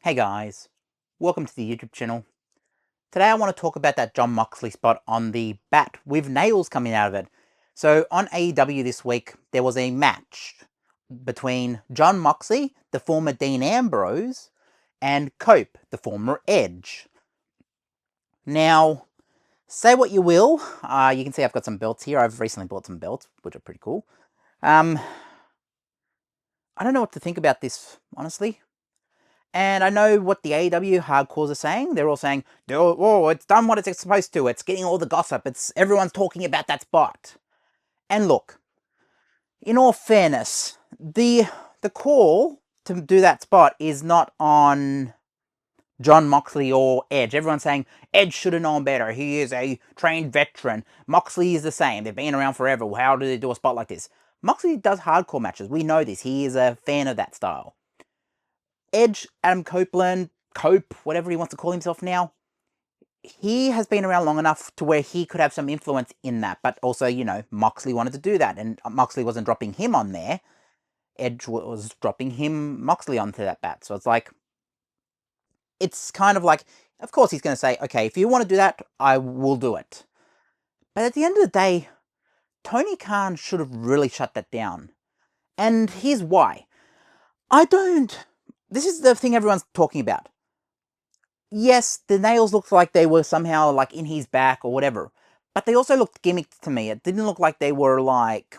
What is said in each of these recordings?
Hey guys, welcome to the YouTube channel. Today I want to talk about that Jon Moxley spot on the bat with nails coming out of it. So on AEW this week, there was a match between Jon Moxley, the former Dean Ambrose, and Cope, the former Edge. Now, say what you will, you can see I've got some belts here. I've recently bought some belts, which are pretty cool. I don't know what to think about this, honestly. And I know what the AEW hardcores are saying. They're all saying, oh, it's done what it's supposed to. It's getting all the gossip. Everyone's talking about that spot. And look, in all fairness, the call to do that spot is not on Jon Moxley or Edge. Everyone's saying Edge should have known better. He is a trained veteran. Moxley is the same. They've been around forever. How do they do a spot like this? Moxley does hardcore matches. We know this. He is a fan of that style. Edge, Adam Copeland, Cope, whatever he wants to call himself now, he has been around long enough to where he could have some influence in that. But also, Moxley wanted to do that, and Moxley wasn't dropping him on there. Edge was dropping Moxley onto that bat. So it's kind of like, of course he's going to say, okay, if you want to do that, I will do it. But at the end of the day, Tony Khan should have really shut that down. And here's why. This is the thing everyone's talking about. Yes, the nails looked like they were somehow like in his back or whatever, but they also looked gimmicked to me. It didn't look like they were like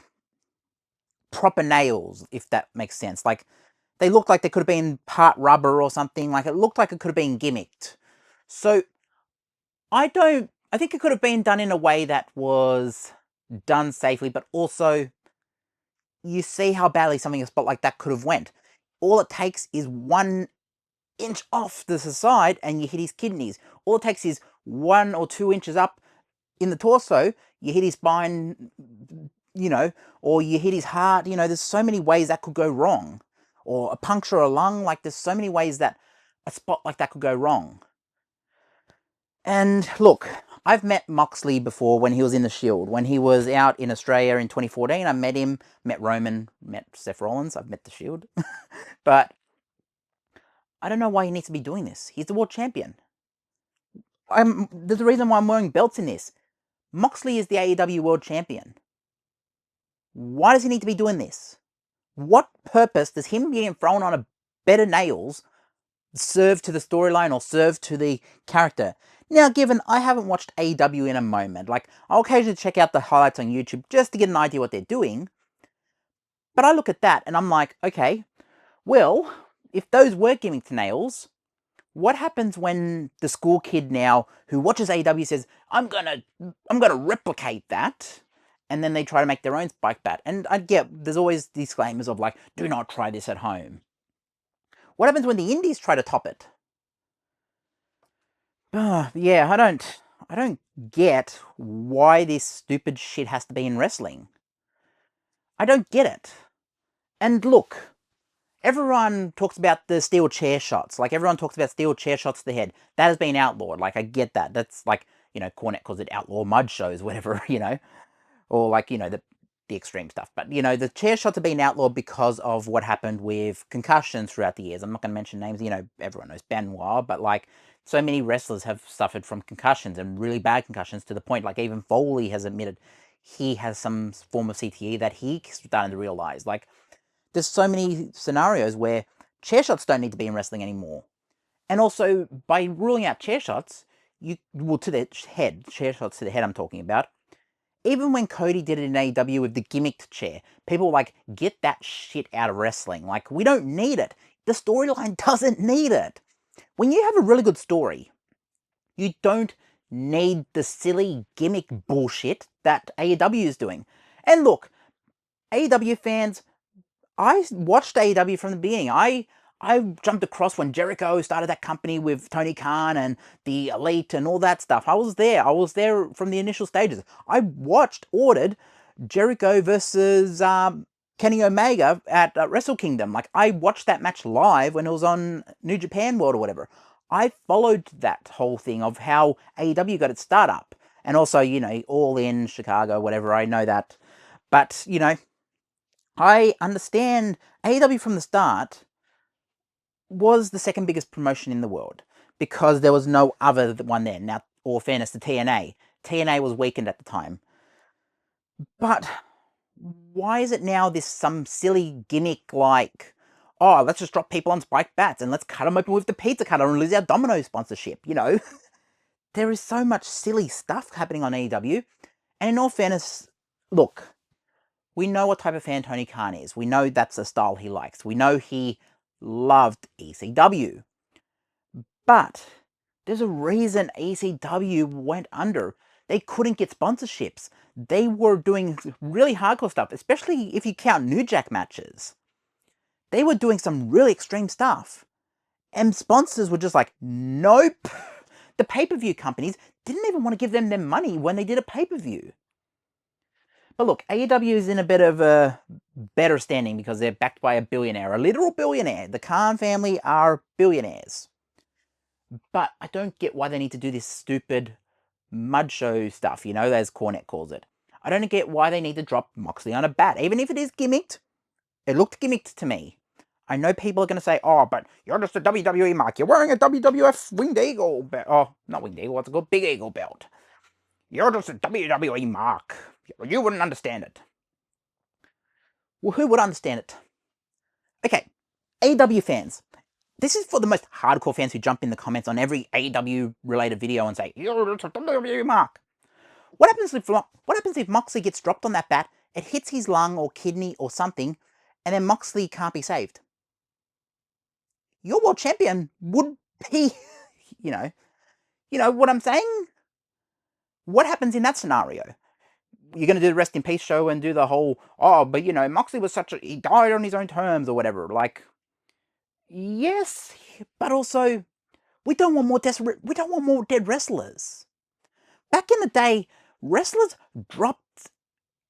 proper nails, if that makes sense. Like, they looked like they could have been part rubber or something. Like, it looked like it could have been gimmicked. So I think it could have been done in a way that was done safely, but also you see how badly something a spot like that could have went. All it takes is 1 inch off the side and you hit his kidneys. All it takes is 1 or 2 inches up in the torso, you hit his spine, or you hit his heart. There's so many ways that could go wrong. Or a puncture a lung. Like, there's so many ways that a spot like that could go wrong. And look, I've met Moxley before when he was in the Shield. When he was out in Australia in 2014, I met him, met Roman, met Seth Rollins. I've met the Shield. But I don't know why he needs to be doing this. He's the world champion. There's a reason why I'm wearing belts in this. Moxley is the AEW world champion. Why does he need to be doing this? What purpose does him being thrown on a bed of nails serve to the storyline or serve to the character? Now, given I haven't watched AEW in a moment, like, I'll occasionally check out the highlights on YouTube just to get an idea what they're doing, but I look at that and I'm like, okay, well, if those were gimmick to nails, what happens when the school kid now who watches AEW says, I'm gonna replicate that, and then they try to make their own spike bat? And I get there's always disclaimers of like, do not try this at home. What happens when the indies try to top it? Yeah, I don't get why this stupid shit has to be in wrestling. I don't get it. And look, everyone talks about the steel chair shots. Like, everyone talks about steel chair shots to the head. That has been outlawed. Like, I get that. That's like, Cornette calls it outlaw mud shows, whatever, or like, the extreme stuff. But, the chair shots have been outlawed because of what happened with concussions throughout the years. I'm not going to mention names. Everyone knows Benoit, but like, so many wrestlers have suffered from concussions, and really bad concussions, to the point, like, even Foley has admitted he has some form of CTE that he's starting to realize. Like, there's so many scenarios where chair shots don't need to be in wrestling anymore. And also, by ruling out chair shots, to the head, chair shots to the head I'm talking about, even when Cody did it in AEW with the gimmicked chair, people were like, get that shit out of wrestling. Like, we don't need it. The storyline doesn't need it. When you have a really good story, you don't need the silly gimmick bullshit that AEW is doing. And look, AEW fans, I watched AEW from the beginning. I jumped across when Jericho started that company with Tony Khan and the Elite and all that stuff. I was there. I was there from the initial stages. I ordered Jericho versus Kenny Omega at Wrestle Kingdom. Like, I watched that match live when it was on New Japan World or whatever. I followed that whole thing of how AEW got its start up. And also, All In, Chicago, whatever. I know that. But, I understand AEW from the start was the second biggest promotion in the world because there was no other one there. Now, all fairness to TNA, TNA was weakened at the time. But why is it now this some silly gimmick like, oh, let's just drop people on spiked bats and let's cut them open with the pizza cutter and lose our Domino sponsorship, you know? There is so much silly stuff happening on AEW. And in all fairness, look, we know what type of fan Tony Khan is. We know that's the style he likes. We know he loved ECW. But there's a reason ECW went under. They couldn't get sponsorships. They were doing really hardcore stuff, especially if you count New Jack matches. They were doing some really extreme stuff. And sponsors were just like, nope. The pay-per-view companies didn't even want to give them their money when they did a pay-per-view. But look, AEW is in a bit of a better standing because they're backed by a billionaire, a literal billionaire. The Khan family are billionaires. But I don't get why they need to do this stupid mud show stuff, you know, as Cornette calls it. I don't get why they need to drop Moxley on a bat. Even if it is gimmicked, it looked gimmicked to me. I know people are going to say, oh, but you're just a WWE mark. You're wearing a WWF Winged Eagle belt. Oh, not Winged Eagle, what's it called? Big Eagle belt. You're just a WWE mark. You wouldn't understand it. Well, who would understand it? Okay, AEW fans. This is for the most hardcore fans who jump in the comments on every AEW related video and say, you're just a WWE mark. What happens if Moxley gets dropped on that bat, it hits his lung or kidney or something, and then Moxley can't be saved? Your world champion would be, you know what I'm saying? What happens in that scenario? You're going to do the rest in peace show and do the whole, oh, but you know, Moxley was he died on his own terms or whatever. Like, yes, but also, we don't want more dead wrestlers. Back in the day, wrestlers dropped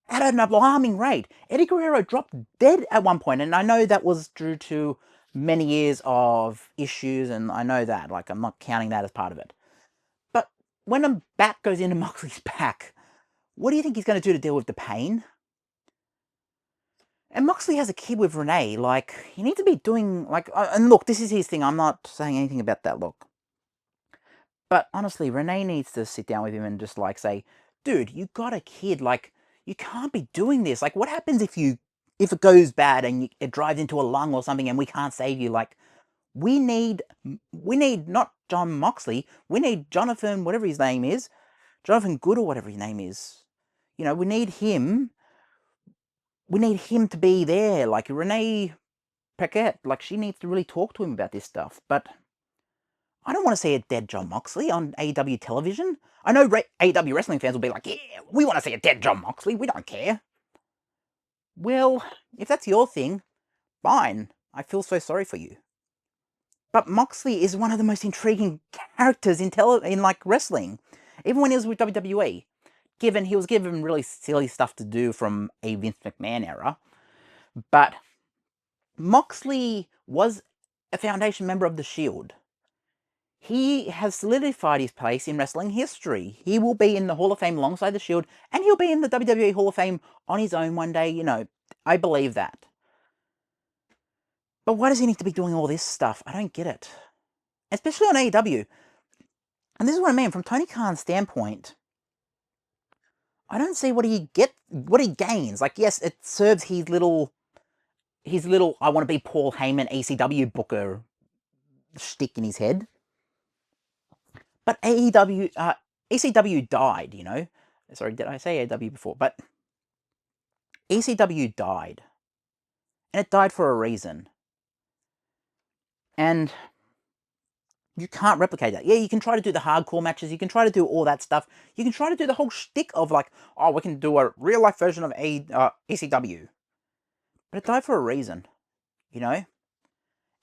at an alarming rate. Eddie Guerrero dropped dead at one point, and I know that was due to many years of issues, and I know that, like, I'm not counting that as part of it. But when a bat goes into Moxley's back, what do you think he's going to do to deal with the pain? And Moxley has a kid with Renee, like, he needs to be doing, like, and look, this is his thing, I'm not saying anything about that, look. But honestly, Renee needs to sit down with him and just, like, say, dude, you got a kid, like, you can't be doing this. Like, what happens if it goes bad and it drives into a lung or something and we can't save you? Like, we need not John Moxley, we need Jonathan, whatever his name is, Jonathan Good or whatever his name is. You know, we need him to be there. Like, Renee Paquette, like, she needs to really talk to him about this stuff. But I don't want to see a dead John Moxley on AEW television. I know AEW wrestling fans will be like, yeah, we want to see a dead John Moxley. We don't care. Well, if that's your thing, fine. I feel so sorry for you. But Moxley is one of the most intriguing characters in like wrestling. Even when he was with WWE. He was given really silly stuff to do from a Vince McMahon era. But Moxley was a foundation member of the Shield. He has solidified his place in wrestling history. He will be in the Hall of Fame alongside the Shield, and he'll be in the WWE Hall of Fame on his own one day, you know. I believe that. But why does he need to be doing all this stuff? I don't get it. Especially on AEW. And this is what I mean, from Tony Khan's standpoint, I don't see what he gains. Like, yes, it serves his little I want to be Paul Heyman ECW booker shtick in his head. But ECW died, you know. Sorry, did I say AEW before? But ECW died. And it died for a reason. And you can't replicate that. Yeah, you can try to do the hardcore matches. You can try to do all that stuff. You can try to do the whole shtick of like, oh, we can do a real-life version of ECW. But it died for a reason, you know?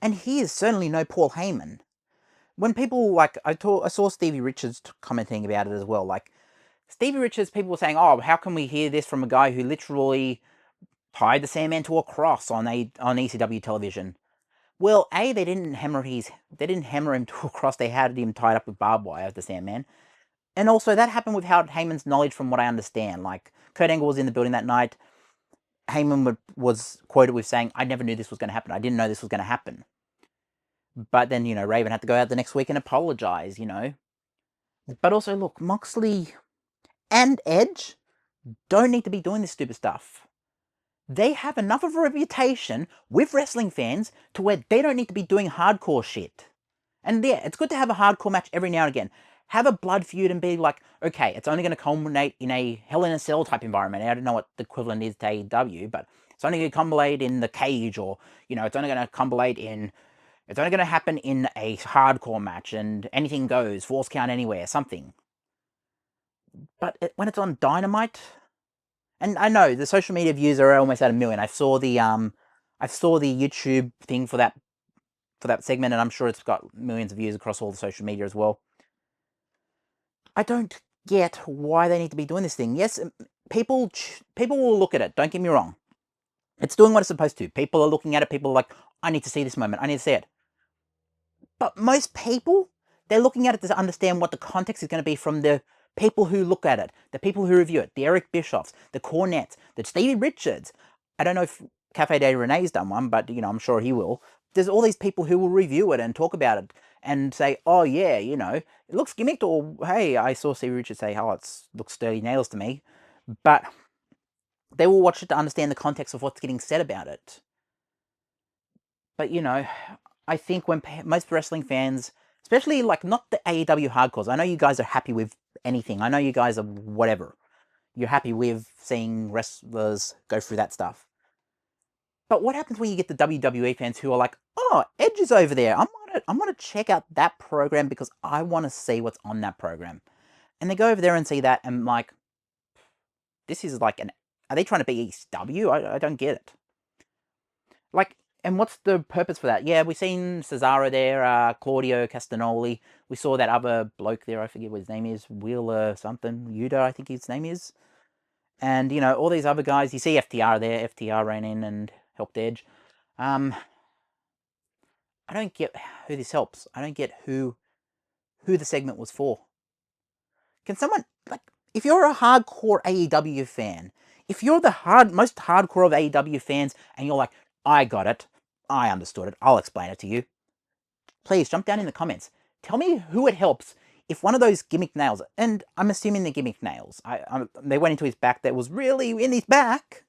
And he is certainly no Paul Heyman. When people, like, I saw Stevie Richards commenting about it as well. Like, Stevie Richards, people were saying, oh, how can we hear this from a guy who literally tied the Sandman to a cross on ECW television? Well, A, they didn't hammer him to a cross, they had him tied up with barbed wire, the Sandman. And also, that happened without Heyman's knowledge from what I understand. Like, Kurt Angle was in the building that night. Heyman was quoted with saying, I never knew this was going to happen. I didn't know this was going to happen. But then, Raven had to go out the next week and apologize, But also, look, Moxley and Edge don't need to be doing this stupid stuff. They have enough of a reputation with wrestling fans to where they don't need to be doing hardcore shit. And yeah, it's good to have a hardcore match every now and again. Have a blood feud and be like, okay, it's only going to culminate in a Hell in a Cell type environment. I don't know what the equivalent is to AEW, but it's only going to culminate in the cage, or, it's only going to culminate in, it's only going to happen in a hardcore match and anything goes, false count anywhere, something. But when it's on Dynamite, and I know the social media views are almost at 1 million. I saw the YouTube thing for that segment, and I'm sure it's got millions of views across all the social media as well. I don't get why they need to be doing this thing. Yes, people will look at it. Don't get me wrong. It's doing what it's supposed to. People are looking at it. People are like, I need to see this moment. I need to see it. But most people, they're looking at it to understand what the context is going to be from the people who look at it, the people who review it, the Eric Bischoffs, the Cornettes, the Stevie Richards. I don't know if Cafe de Renee's done one, but, I'm sure he will. There's all these people who will review it and talk about it and say, oh, yeah, it looks gimmicked, or, hey, I saw Stevie Richards say, oh, it looks dirty nails to me. But they will watch it to understand the context of what's getting said about it. But, I think when most wrestling fans, especially not the AEW hardcores, I know you guys are happy with anything. I know you guys are whatever. You're happy with seeing wrestlers go through that stuff. But what happens when you get the WWE fans who are like, oh, Edge is over there. I'm gonna check out that program because I want to see what's on that program. And they go over there and see that, and like, this is like are they trying to be ECW? I don't get it. And what's the purpose for that? Yeah, we've seen Cesaro there, Claudio Castagnoli. We saw that other bloke there, I forget what his name is, Wheeler something, Yuta, I think his name is. And, all these other guys. You see FTR there. FTR ran in and helped Edge. I don't get who this helps. I don't get who the segment was for. Can someone, if you're a hardcore AEW fan, if you're the most hardcore of AEW fans, and you're like, I got it, I understood it, I'll explain it to you, please jump down in the comments. Tell me who it helps if one of those gimmick nails, and I'm assuming they're gimmick nails, they went into his back that was really in his back,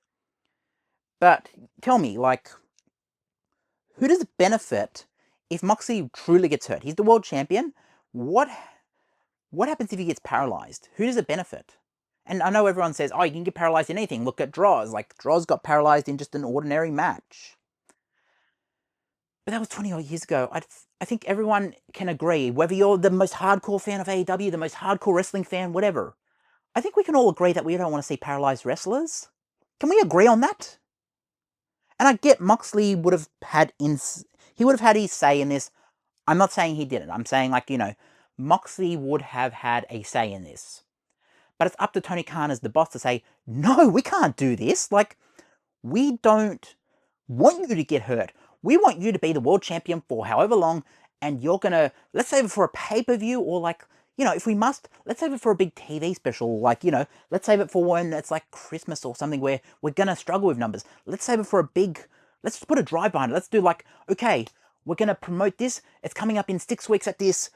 but tell me, who does it benefit if Moxley truly gets hurt? He's the world champion. What happens if he gets paralyzed? Who does it benefit? And I know everyone says, oh, you can get paralyzed in anything. Look at Droz. Droz got paralyzed in just an ordinary match. But that was 20 odd years ago. I think everyone can agree, whether you're the most hardcore fan of AEW, the most hardcore wrestling fan, whatever. I think we can all agree that we don't want to see paralyzed wrestlers. Can we agree on that? And I get Moxley would have had his say in this. I'm not saying he didn't. I'm saying, Moxley would have had a say in this. But it's up to Tony Khan as the boss to say, no, we can't do this. We don't want you to get hurt. We want you to be the world champion for however long, and you're going to, let's save it for a pay-per-view, or if we must, let's save it for a big TV special, let's save it for when it's Christmas or something where we're going to struggle with numbers. Let's save it for let's just put a drive behind it. Let's do okay, we're going to promote this. It's coming up in 6 weeks at this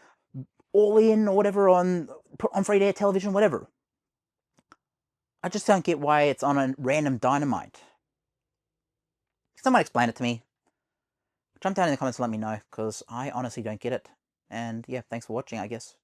All In or whatever on free-to-air television, whatever. I just don't get why it's on a random Dynamite. Can someone explain it to me? Jump down in the comments and let me know, because I honestly don't get it. And yeah, thanks for watching, I guess.